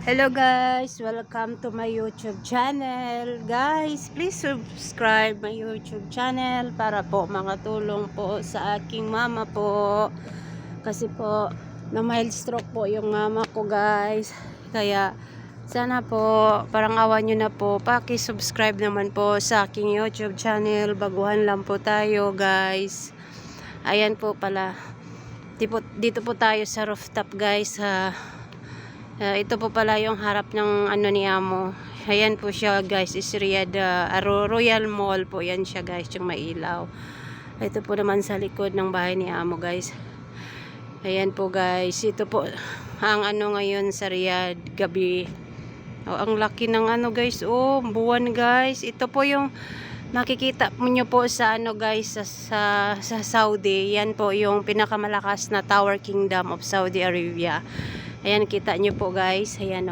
Hello guys, welcome to my YouTube channel. Guys, please subscribe my YouTube channel para po makatulong po sa aking mama po. Kasi po, na mild stroke po yung mama ko guys. Kaya sana po, parang awan nyo na po, paki-subscribe naman po sa aking YouTube channel. Baguhan lang po tayo guys. Ayan po pala. Dito po tayo sa rooftop guys. Ito po pala yung harap ng ano ni Amo. Ayan po siya guys, is Royal Mall po yan siya guys, yung mailaw. Ito po naman sa likod ng bahay ni Amo guys. Ayan po guys, ito po ang ano ngayon sa Riyadh gabi. Ang laki ng ano guys, buwan guys. Ito po yung makikita niyo po sa ano guys sa Saudi. Yan po yung pinakamalakas na Tower Kingdom of Saudi Arabia. Ayan, kita nyo po guys. Ayan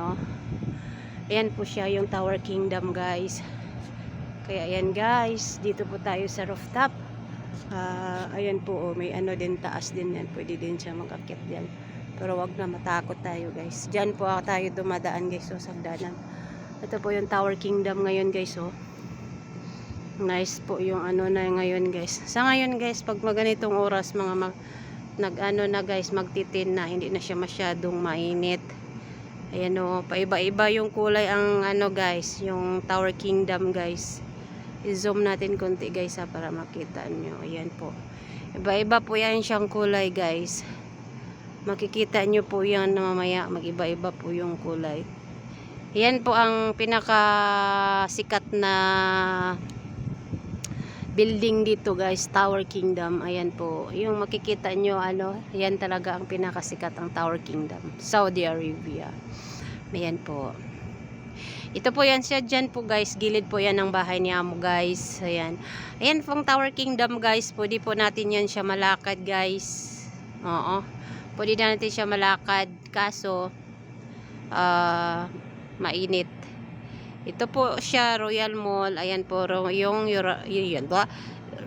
ayan po siya yung Tower Kingdom guys. Kaya ayan guys, dito po tayo sa rooftop. Ayan po, may ano din, taas din yan. Pwede din siya magkakit yan. Pero wag na matakot tayo guys. Diyan po tayo dumadaan guys, sagdanan. Ito po yung Tower Kingdom ngayon guys. Nice po yung ano na ngayon guys. Sa ngayon guys, pag maganitong oras, nag-ano na guys, magtitin na, hindi na siya masyadong mainit. Ayan paiba-iba yung kulay ang ano guys, yung Tower Kingdom guys. I-zoom natin konti guys para makita nyo. Ayan po, iba-iba po yan siyang kulay guys. Makikita nyo po yan mamaya, mag-iba-iba po yung kulay. Ayan po ang pinaka sikat na building dito guys, Tower Kingdom. Ayan po, yung makikita nyo ayan talaga ang pinakasikat ang Tower Kingdom, Saudi Arabia. Ayan po, ito po yan siya dyan po guys, gilid po yan ng bahay ni Amo guys. Ayan pong Tower Kingdom guys. Pwede po natin yan siya malakad guys. Pwede natin siya malakad, kaso mainit. Ito po siya, Royal Mall. Ayan po yung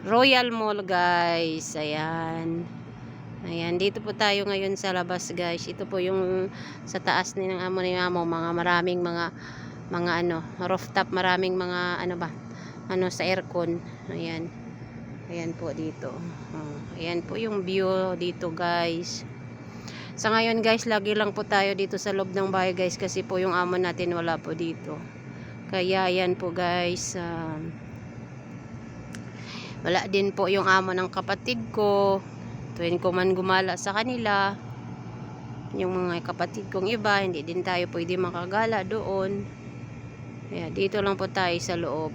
Royal Mall guys. Ayan dito po tayo ngayon sa labas guys. Ito po yung sa taas ni ng amo ni Amo, maraming mga rooftop, maraming mga sa aircon. Ayan po dito. Ayan po yung view dito guys. Sa ngayon guys, lagi lang po tayo dito sa loob ng bahay guys, kasi po yung amo natin wala po dito. Kaya yan po guys, wala din po yung amo ng kapatid ko. Tuwing ko man gumala sa kanila, yung mga kapatid kong iba, hindi din tayo pwede makagala doon. Kaya dito lang po tayo sa loob.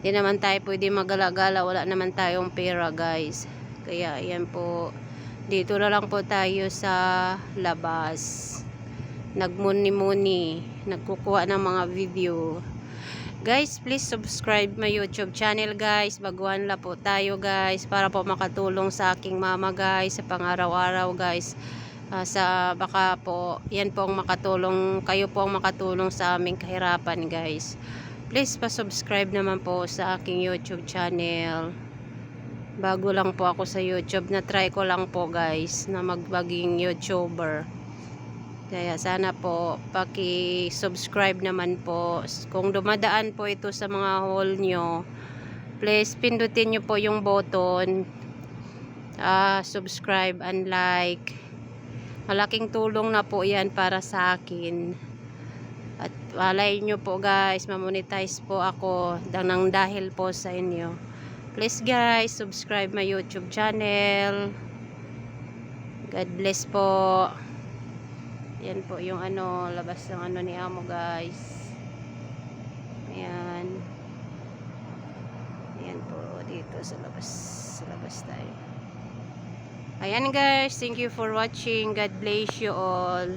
Hindi naman tayo pwede magala-gala, wala naman tayong pera guys. Kaya yan po, dito na lang po tayo sa labas, nagmuni-muni, nagkukuha ng mga video. Guys, please subscribe my YouTube channel guys. Baguhan la po tayo guys, para po makatulong sa aking mama guys sa pang-araw-araw guys. Baka po yan po ang makatulong, kayo po ang makatulong sa aming kahirapan guys. Please pa-subscribe naman po sa aking YouTube channel. Bago lang po ako sa YouTube, na try ko lang po guys na maging YouTuber. Kaya sana po paki-subscribe naman po. Kung dumadaan po ito sa mga haul nyo, please pindutin nyo po yung button subscribe and like. Malaking tulong na po yan para sa akin. At walay nyo po guys, mamonetize po ako dahil po sa inyo. Please guys, subscribe my YouTube channel. God bless po. Yan po yung labas ng ni Amo guys. Ayan po dito sa labas tayo. Ayan guys, thank you for watching. God bless you all.